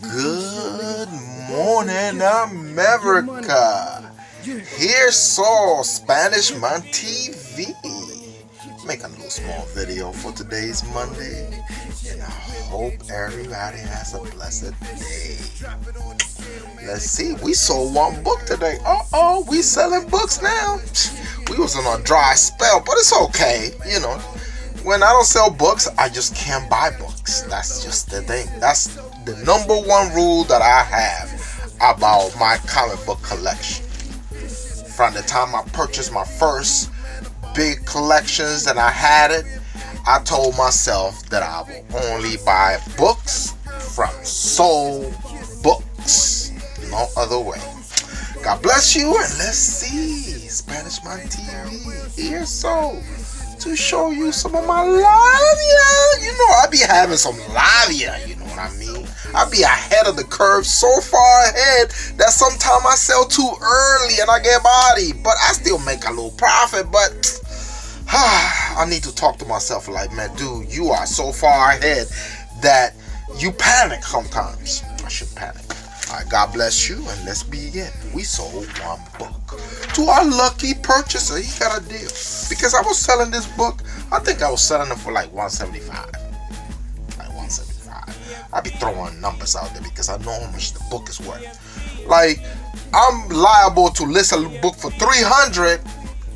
Good morning, America. Here's Saul, Spanish Man TV. Make a little small video for today's Monday, and I hope everybody has a blessed day. Let's see, we sold one book today. We selling books now. We was on a dry spell, but it's okay, you know. When I don't sell books, I just can't buy books. That's just the thing. That's the number one rule that I have about my comic book collection. From the time I purchased my first big collections and I had it, I told myself that I will only buy books from sold books. No other way. God bless you, and let's see. Spanish Man TV here, so to show you some of my labia. You know, I be having some labia, you know what I mean? I be ahead of the curve, so far ahead that sometimes I sell too early and I get body, but I still make a little profit. But I need to talk to myself like, man, dude, you are so far ahead that you panic sometimes. I shouldn't panic. Alright, God bless you, and let's begin. We sold one book to our lucky purchaser. He got a deal. Because I was selling this book, I think I was selling it for like $175. Like $175. I be throwing numbers out there because I know how much the book is worth. Like, I'm liable to list a book for $300,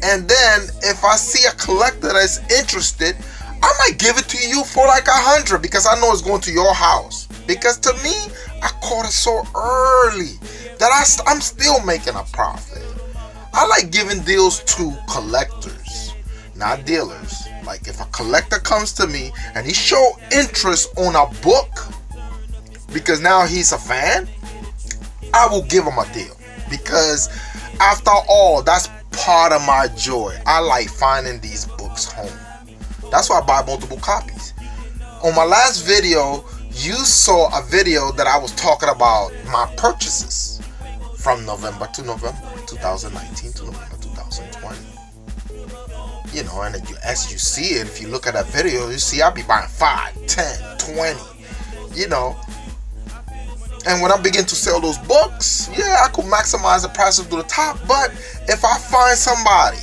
and then if I see a collector that's interested, I might give it to you for like $100 because I know it's going to your house. Because to me, I caught it so early that I'm still making a profit. I like giving deals to collectors, not dealers. Like if a collector comes to me and he show interest on a book because now he's a fan, I will give him a deal. Because after all, that's part of my joy. I like finding these books home. That's why I buy multiple copies. On my last video, you saw a video that I was talking about my purchases from November to November 2019 to November 2020. You know, and as you see it, if you look at that video, you see I'll be buying 5, 10, 20, you know. And when I begin to sell those books, yeah, I could maximize the prices to the top. But if I find somebody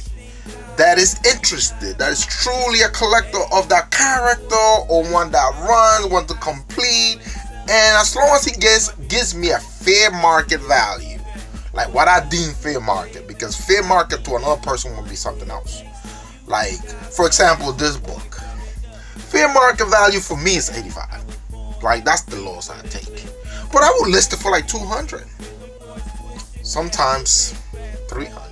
that is interested, that is truly a collector of that character or one that runs, want to complete, and as long as he gives me a fair market value, like what I deem fair market, because fair market to another person will be something else. Like, for example, this book, fair market value for me is $85. Like, that's the lowest I take. But I will list it for like $200. Sometimes $300.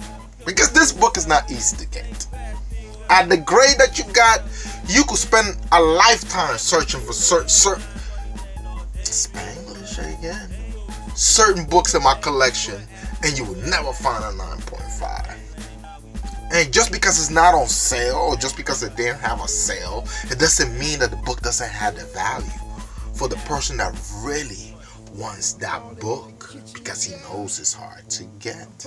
Because this book is not easy to get. At the grade that you got, you could spend a lifetime searching for certain Spanglish again. Certain books in my collection, and you will never find a 9.5. And just because it's not on sale, or just because it didn't have a sale, it doesn't mean that the book doesn't have the value for the person that really wants that book, because he knows it's hard to get.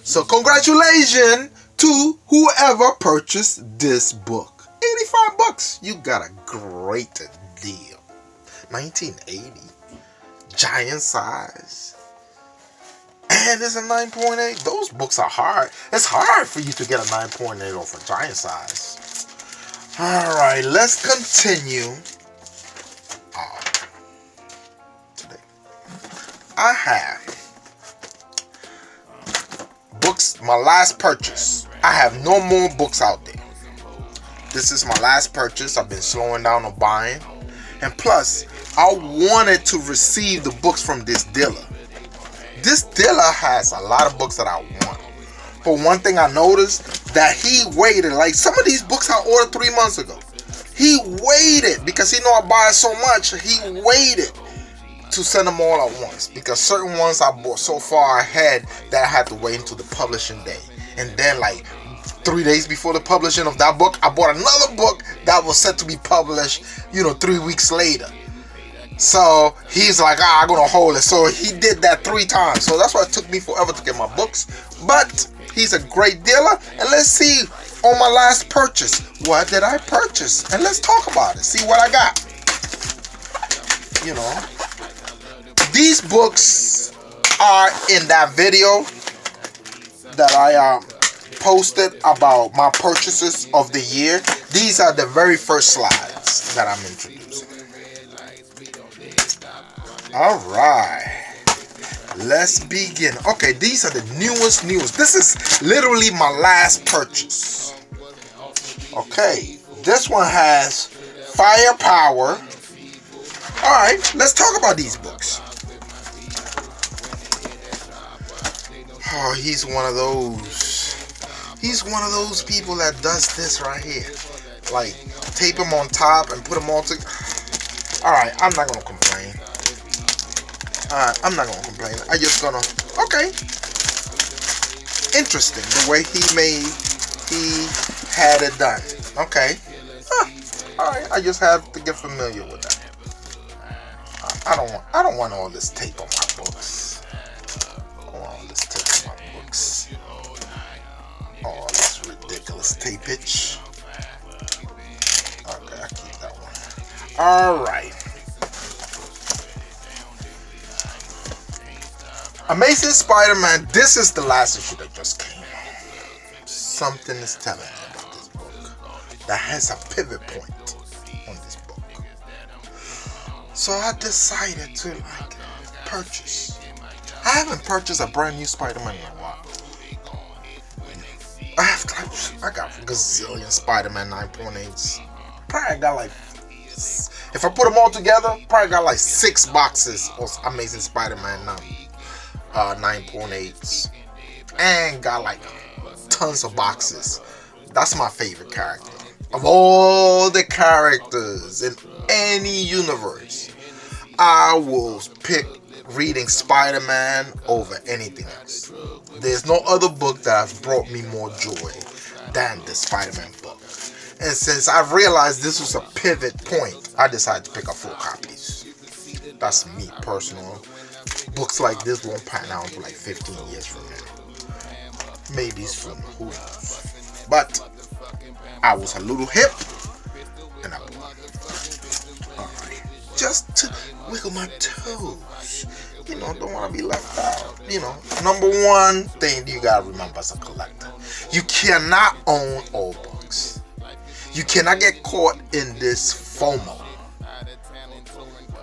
So congratulations to whoever purchased this book. $85. You got a great deal. 1980. Giant size. And it's a 9.8. Those books are hard. It's hard for you to get a 9.8 off a giant size. Alright, let's continue. Today I have books, my last purchase. I have no more books out there. This is my last purchase. I've been slowing down on buying. And plus, I wanted to receive the books from this dealer. This dealer has a lot of books that I want. But one thing I noticed, that he waited. Like some of these books I ordered 3 months ago. He waited because he know I buy so much. He waited to send them all at once, because certain ones I bought so far ahead that I had to wait until the publishing day. And then like 3 days before the publishing of that book, I bought another book that was set to be published, 3 weeks later. So he's like, I'm gonna hold it. So he did that 3 times. So that's why it took me forever to get my books. But he's a great dealer. And let's see on my last purchase, what did I purchase? And let's talk about it. See what I got. you know. These books are in that video that I posted about my purchases of the year. These are the very first slides that I'm introducing. Alright, let's begin. Okay, these are the newest news. This is literally my last purchase. Okay, this one has firepower. Alright, let's talk about these books. Oh, he's one of those people that does this right here. Like, tape them on top and put them all together. Alright, I'm not gonna complain. I'm not gonna complain. I just gonna, okay. Interesting the way he had it done. Okay. Alright, I just have to get familiar with that. I don't want all this tape on my books. I don't want all this tape on my books. Oh, this ridiculous tapage. Okay, I keep that one. Alright. Amazing Spider-Man. This is the last issue that just came out. Something is telling me about this book that has a pivot point on this book. So I decided to purchase. I haven't purchased a brand new Spider-Man in a while. I got a gazillion Spider-Man 9.8s. Probably got if I put them all together, probably got 6 boxes of Amazing Spider-Man 9.8s. And got tons of boxes. That's my favorite character. Of all the characters in any universe, I will pick reading Spider-Man over anything else. There's no other book that has brought me more joy than the Spider-Man book. And since I've realized this was a pivot point, I decided to pick up 4 copies. That's me personal. Books like this won't pan out until 15 years from now. Maybe soon, who knows. But I was a little hip, and I bought it. Alright. Just to wiggle my toes. Don't want to be left out. Number one thing you gotta remember as a collector. You cannot own all books. You cannot get caught in this FOMO.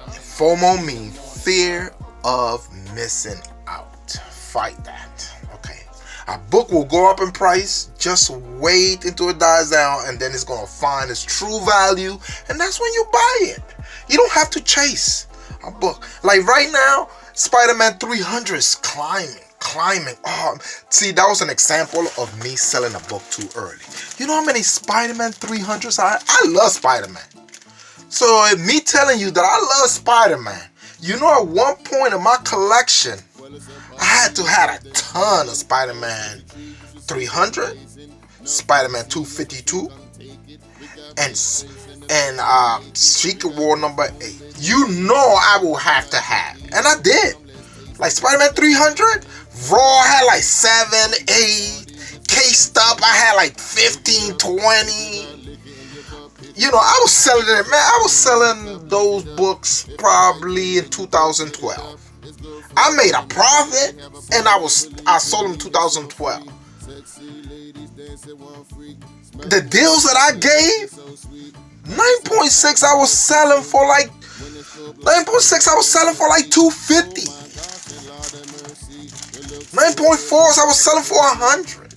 FOMO means fear of missing out. Fight that. Okay. A book will go up in price. Just wait until it dies down, and then it's going to find its true value, and that's when you buy it. You don't have to chase a book. Like right now, Spider-Man 300 is climbing. Oh, see, that was an example of me selling a book too early. You know how many Spider-Man 300s I love Spider-Man. So me telling you that I love Spider-Man, at one point in my collection, I had to have a ton of Spider-Man 300, Spider-Man 252, and Secret War number 8. I will have to have, and I did. Like Spider-Man 300, Raw had 7, 8, K-Stop I had 15, 20. I was selling it, man. I was selling those books probably in 2012. I made a profit, and I sold them in 2012. The deals that I gave, 9.6 I was selling for 250. 9.4s I was selling for 100.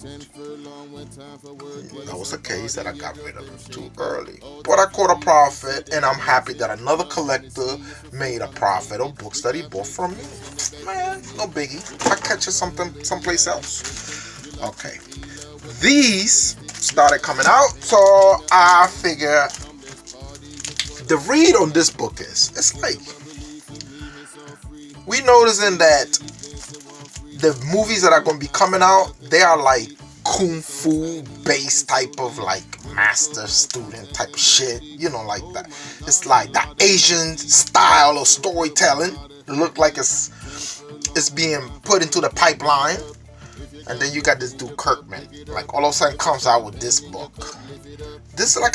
That was a case that I got rid of too early. But I caught a profit, and I'm happy that another collector made a profit of books that he bought from me. Man, no biggie. I catch it someplace else. Okay. These started coming out, so I figure the read on this book it's we noticing that the movies that are going to be coming out, they are kung fu based type of master student type of shit, like that. It's that Asian style of storytelling. It look like it's being put into the pipeline. And then you got this dude Kirkman, all of a sudden comes out with this book. This is a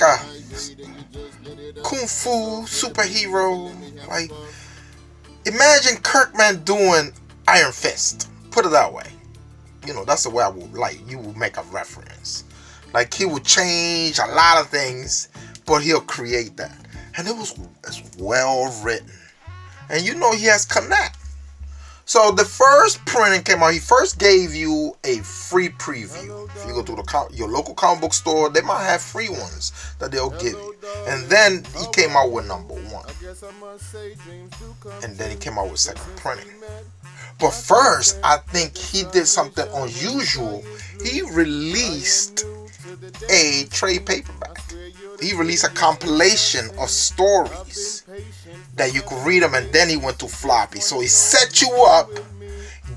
kung fu superhero, Imagine Kirkman doing Iron Fist. Put it that way. You know, that's the way I would like you would make a reference. Like he would change a lot of things, but he'll create that. And it's well written. And you know he has connect. So the first printing came out, he first gave you a free preview. If you go to your local comic book store, they might have free ones that they'll give you. And then he came out with number 1. And then he came out with second printing. But first, I think he did something unusual. He released a trade paperback. He released a compilation of stories that you could read them, and then he went to floppy. So he set you up,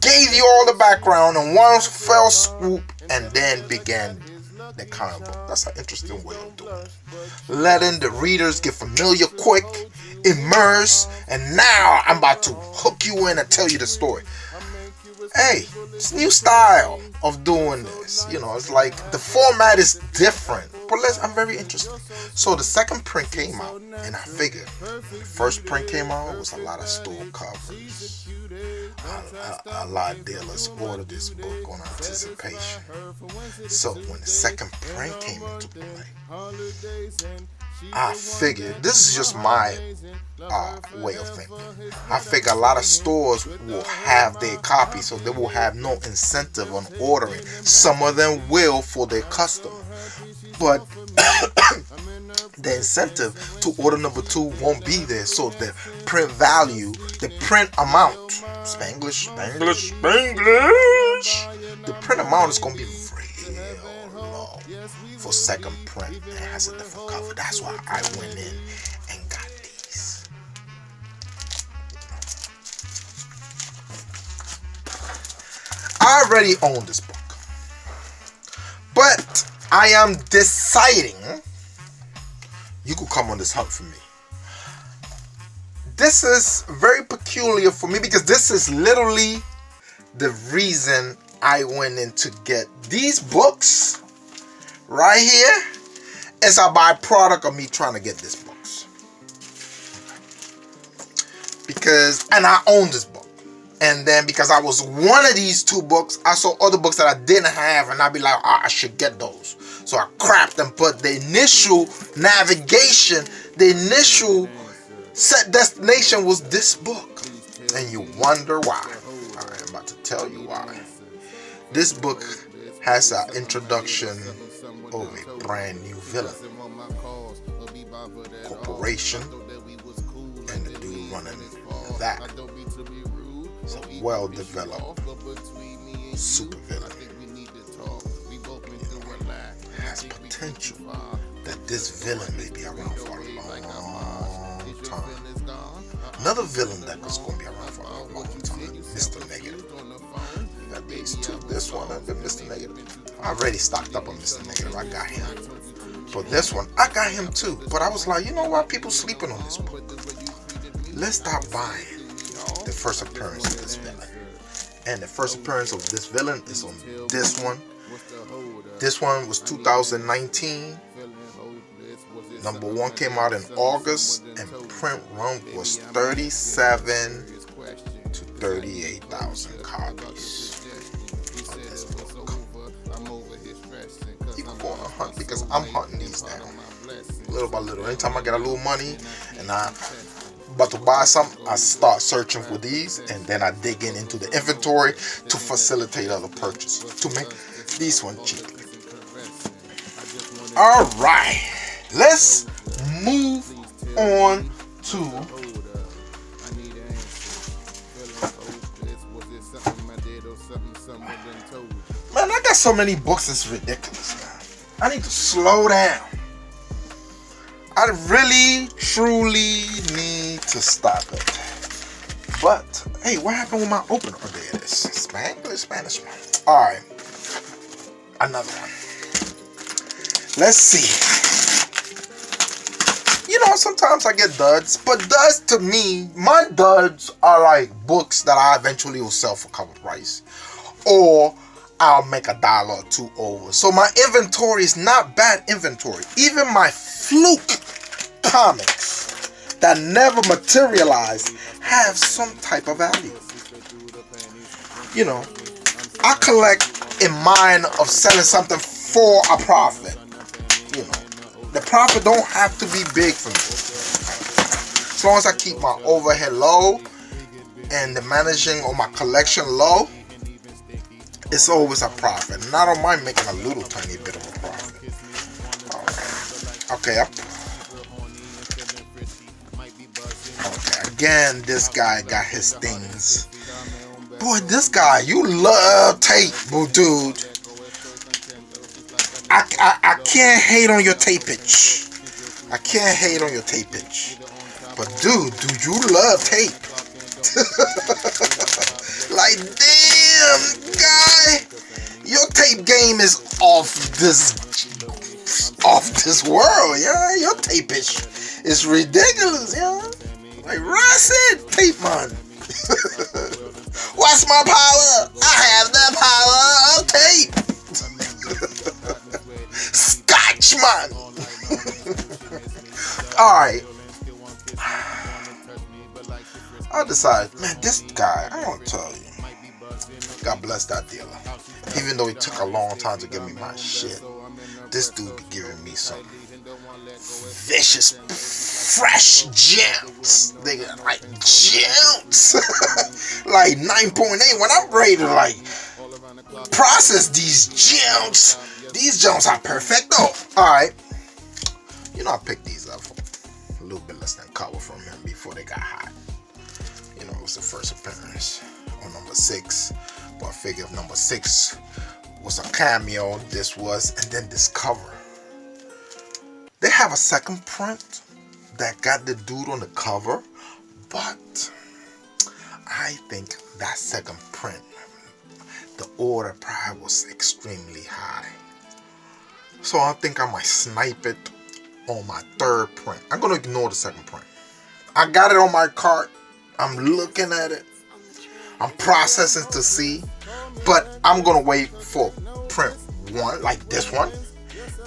gave you all the background in one fell swoop, and then began the comic book. That's an interesting way of doing it. Letting the readers get familiar quick, immerse, and now I'm about to hook you in and tell you the story. Hey, it's a new style of doing this. You know, it's like the format is different. But I'm very interested. So the second print came out, and I figured the first print came out, it was a lot of store covers. A lot of dealers ordered this book on anticipation. So when the second print came into play, I figured, this is just my way of thinking. I figure a lot of stores will have their copy, so they will have no incentive on ordering. Some of them will for their customer, but the incentive to order number 2 won't be there. So the print value, the print amount, Spanglish, the print amount is going to be real low for second print. It has a different cover. That's why I went in and got these. I already own this book, but I am deciding you could come on this hunt for me. This is very peculiar for me because this is literally the reason I went in to get these books right here. It's a byproduct of me trying to get these books. And I own this book. And then because I was one of these 2 books, I saw other books that I didn't have, and I'd be like, I should get those. So I crapped them. But the initial navigation, the initial set destination was this book. And you wonder why. I'm about to tell you why. This book has an introduction of a brand new villain. Corporation. And the dude running that. It's a well-developed super villain. It has potential that this villain may be around for a long time. Another villain that is going to be around for a long time, Mr. Negative. You got these 2, this one and then Mr. Negative. I already stocked up on Mr. Negative. I got him. But this one, I got him too. But I was like, you know what? People sleeping on this book. Let's stop buying the first appearance of this villain. And the first appearance of this villain is on this one. This one was 2019. Number 1 came out in August, and print run was 37 to 38,000 copies of this book. You can go on a hunt because I'm hunting these down little by little. Anytime I get a little money and I'm about to buy something, I start searching for these, and then I dig into the inventory to facilitate other purchases to make these one cheaper. All right, let's move on to man. I got so many books, it's ridiculous, man. I need to slow down. I really, truly need to stop it. But, hey, what happened with my opener? Oh, there it is. Spanish one. All right. Another one. Let's see. You know, sometimes I get duds. But duds, to me, my duds are like books that I eventually will sell for cover price. Or I'll make $1 or $2 over. So my inventory is not bad inventory. Even my Fluke comics that never materialize have some type of value. You know, I collect in mind of selling something for a profit. You know, the profit don't have to be big for me. As long as I keep my overhead low and the managing of my collection low, it's always a profit. And I don't mind making a little tiny bit of a profit. Okay, again, this guy got his things. Boy, this guy, you love tape, dude. I can't hate on your tapage. I can't hate on your tapage. But dude, you love tape. Like, damn, guy, your tape game is off this world, yeah. Your tapage is ridiculous, yeah. Like Russet, tape man. What's my power? I have the power of tape. Scotchman. Alright. I decided, man, this guy, I want to tell you. God bless that dealer. Even though it took a long time to give me my shit, this dude be giving me some vicious, fresh gems. They got like gems. Like 9.8. When I'm ready to like process these gems are perfect though. Alright. You know, I picked these up for a little bit less than cover from him before they got hot. You know, it was the first appearance on number 6. But I figured number 6 was a cameo. This was, and then this cover. They have a second print that got the dude on the cover, but I think that second print, the order probably was extremely high. So I think I might snipe it on my third print. I'm gonna ignore the second print. I got it on my cart. I'm looking at it. I'm processing to see, but I'm gonna wait for print 1, like this one,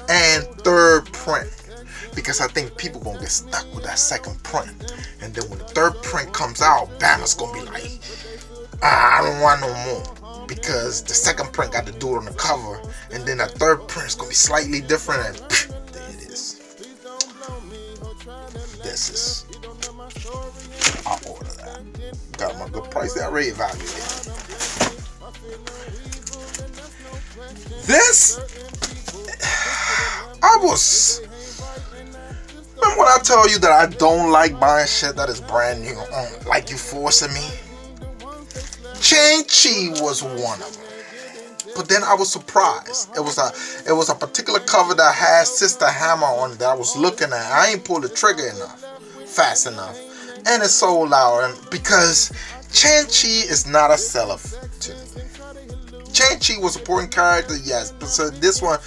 and third print, because I think people gonna get stuck with that second print, and then when the third print comes out, Bama's gonna be like, I don't want no more, because the second print got to do it on the cover, and then the third print is gonna be slightly different, and there it is. This is, I'll order that. Got my good price. They already evaluated. This, remember when I tell you that I don't like buying shit that is brand new, like you forcing me? Chain-Chi was one of them. But then I was surprised. It was a particular cover that had Sister Hammer on it that I was looking at. I ain't pulled the trigger fast enough. And it's sold out, because Chain-Chi is not a seller to me. Chain-Chi was a important character, yes, but so this one,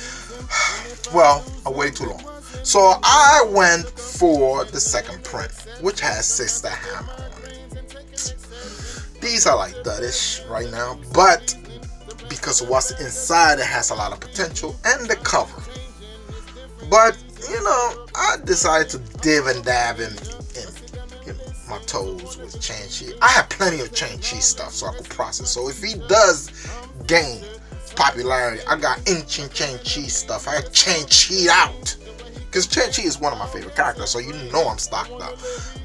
well, I waited too long. So I went for the second print, which has Sister Hammer on it. These are like duddish right now, but because of what's inside, it has a lot of potential, and the cover. But, you know, I decided to div and dab in my toes with Chain-Chi. I have plenty of Chain-Chi stuff so I could process. So if he does gain popularity, I got ancient Chain-Chi stuff. I got Chain-Chi out. Because Chain-Chi is one of my favorite characters, so you know I'm stocked up.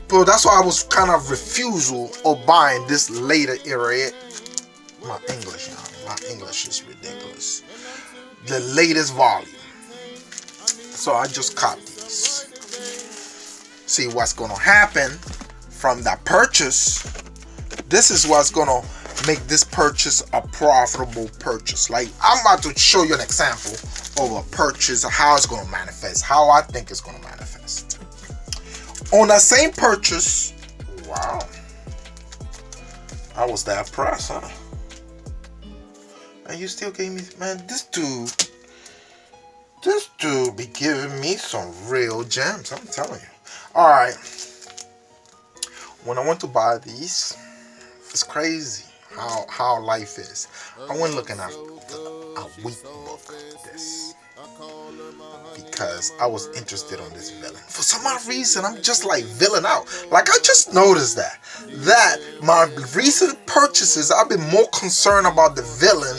But that's why I was kind of refusal of buying this later era. My English is ridiculous. The latest volume. So I just caught these. See what's going to happen from that purchase. This is what's going to make this purchase a profitable purchase. Like, I'm about to show you an example of a purchase, how it's going to manifest, how I think it's going to manifest. On that same purchase, wow, I was that impressed, huh? And you still gave me, man, this dude be giving me some real gems, I'm telling you. Alright, when I went to buy these, it's crazy how life is. I went looking at the weak book, this, because I was interested on this villain. For some odd reason, I'm just like villain out. Like, I just noticed that my recent purchases, I've been more concerned about the villain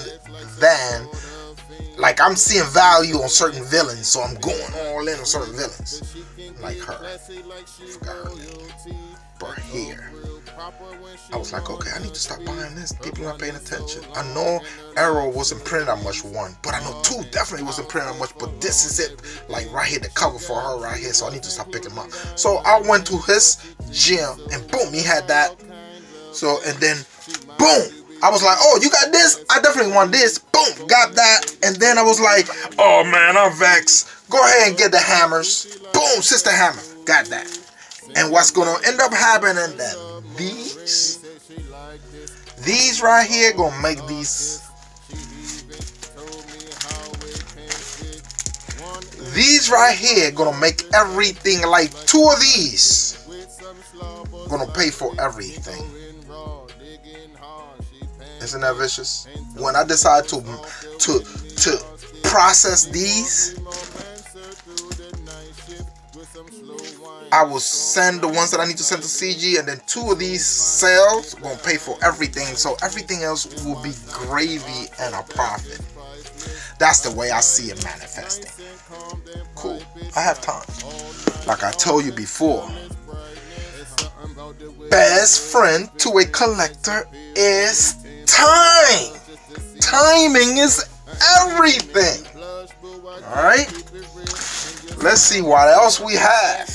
than, like, I'm seeing value on certain villains, so I'm going all in on certain villains. Like her. I forgot her name. But here, I was like, okay, I need to stop buying this. People not paying attention. I know Arrow wasn't printed that much, one, but I know 2 definitely wasn't printed that much. But this is it, like right here, the cover for her right here. So I need to stop picking them up. So I went to his gym, and boom, he had that. So, and then boom, I was like, oh, you got this? I definitely want this. Boom, got that. And then I was like, oh man, I'm vexed. Go ahead and get the hammers. Boom, Sister Hammer, got that. And what's gonna end up happening that these right here gonna make these right here gonna make everything, like 2 of these gonna pay for everything. Isn't that vicious? When I decide to process these, I will send the ones that I need to send to CG, and then 2 of these sales gonna pay for everything, so everything else will be gravy and a profit. That's the way I see it manifesting. Cool. I have time. Like I told you before, best friend to a collector is time. Timing is everything. Alright? Let's see what else we have.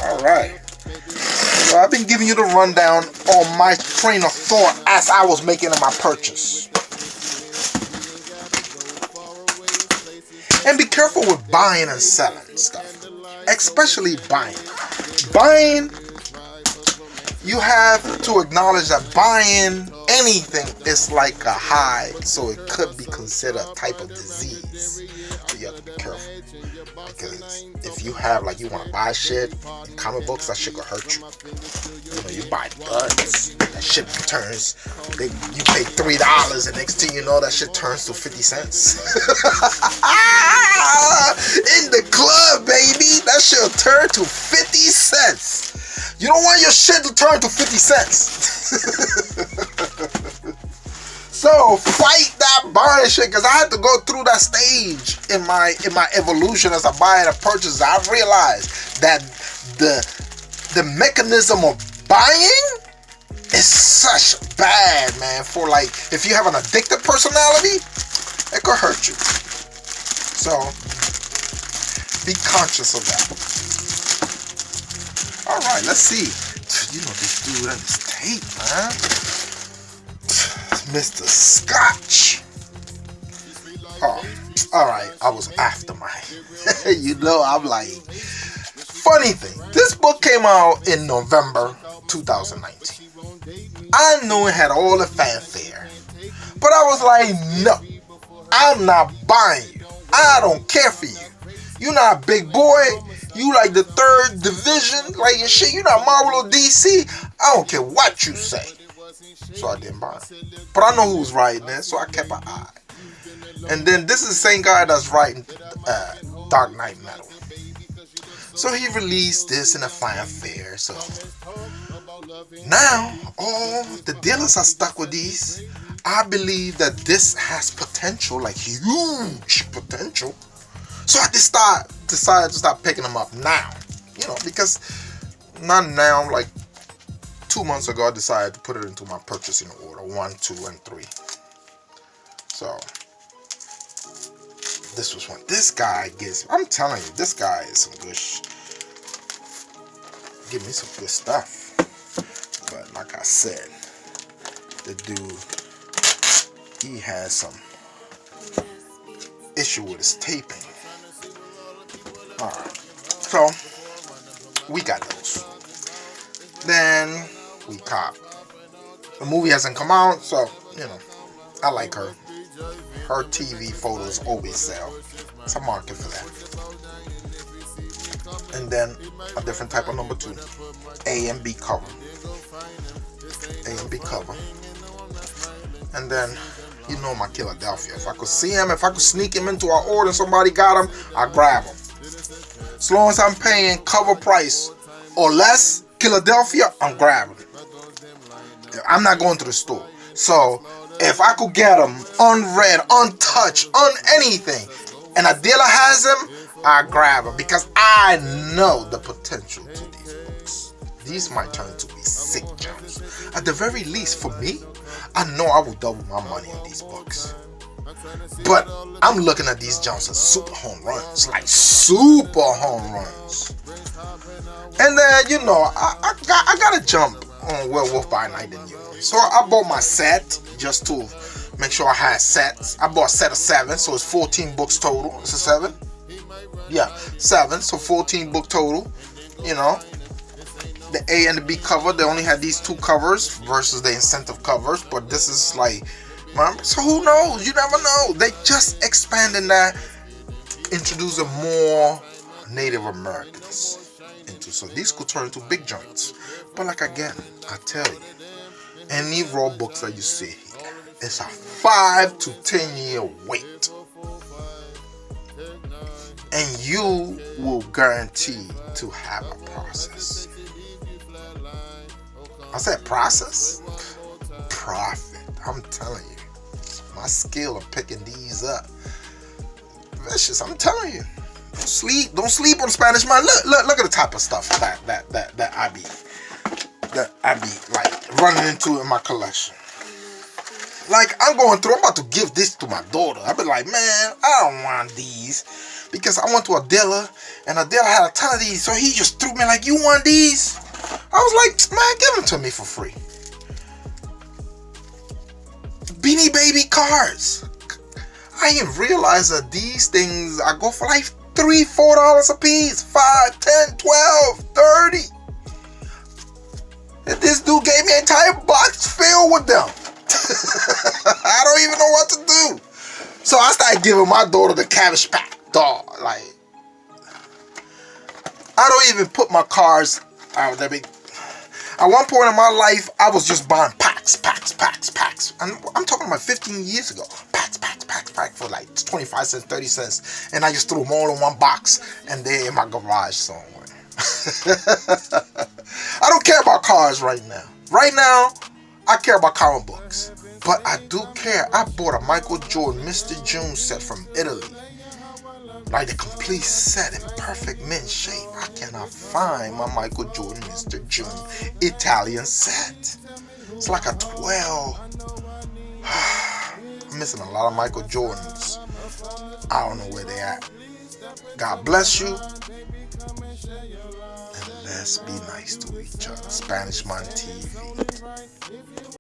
Alright. So I've been giving you the rundown on my train of thought as I was making my purchase. And be careful with buying and selling stuff. Especially buying. Buying, you have to acknowledge that buying anything is like a high, so it could be considered a type of disease. So you have to be careful. Because if you have, like, you want to buy shit, comic books, that shit could hurt you. You know, you buy buds, that shit turns, you pay $3, and next thing you know, that shit turns to 50 cents. In the club, baby, that shit will turn to 50 cents. You don't want your shit to turn to 50 cents. So fight that buying shit, because I had to go through that stage in my evolution as a buyer and a purchaser. I realized that the mechanism of buying is such bad, man. For, like, if you have an addicted personality, it could hurt you. So be conscious of that. All right, let's see. You know, this dude and this tape, man. Mr. Scotch. Oh, alright, I was after mine. You know, I'm like, funny thing, this book came out in November 2019. I knew it had all the fanfare, but I was like, no, I'm not buying you. I don't care for you. You're not a big boy. You like the 3rd division, like your shit. You're not Marvel or DC. I don't care what you say. So I didn't buy it. But I know who was writing it, so I kept an eye. And then this is the same guy that's writing Dark Knight Metal. So he released this in a fanfare. So now all the dealers are stuck with these. I believe that this has potential, like huge potential. So I decided to start picking them up now. You know, because not now, like 2 months ago, I decided to put it into my purchasing order, 1, 2, and 3. So this was one. This guy gives. I'm telling you, this guy is some good. Give me some good stuff. But like I said, the dude, he has some issue with his taping. All right, so we got those. Then we cop. The movie hasn't come out, so, you know, I like her. Her TV photos always sell. It's a market for that. And then a different type of number 2. A and B cover. A and B cover. And then You know my Philadelphia. If I could see him, if I could sneak him into our order and somebody got him, I grab him. As long as I'm paying cover price or less, Philadelphia, I'm grabbing it. I'm not going to the store. So if I could get them unread, untouched, anything, and a dealer has them, I grab them because I know the potential to these books. These might turn to be sick gems. At the very least, for me, I know I will double my money on these books. But I'm looking at these jumps as super home runs, like super home runs. And then, you know, I got to jump on Werewolf by Night in you. So I bought my set just to make sure I had sets. I bought a set of 7, so it's 14 books total. It's a 7? Yeah, 7, so 14 book total. You know, the A and the B cover, they only had these 2 covers versus the incentive covers, but this is like, so who knows? You never know. They just expanding that, introducing more Native Americans into, so these could turn into big joints. But like again, I tell you, any raw books that you see here, it's a 5 to 10 year wait, and you will guarantee to have a process. I said process? Profit. I'm telling you. My skill of picking these up, vicious. I'm telling you. Don't sleep on Spanish man. Look at the type of stuff that I be like running into in my collection. Like I'm about to give this to my daughter. I be like, man, I don't want these, because I went to a dealer and a dealer had a ton of these, so he just threw me like, you want these? I was like, man, give them to me for free. Beanie Baby cards. I didn't realize that these things I go for like $3-4 a piece, 5, 10, 12, 30. And this dude gave me an entire box filled with them. I don't even know what to do. So I started giving my daughter the Cabbage Patch dog. Like, I don't even put my cards out there. At one point in my life, I was just buying packs. And I'm talking about 15 years ago. Packs for like 25 cents, 30 cents. And I just threw them all in one box and they're in my garage somewhere. I don't care about cars right now. Right now, I care about comic books. But I do care. I bought a Michael Jordan Mr. June set from Italy. Like the complete set in perfect mint shape. I cannot find my Michael Jordan Mr. June Italian set. It's like a 12. I'm missing a lot of Michael Jordans. I don't know where they at. God bless you. And let's be nice to each other. Spanish Man TV.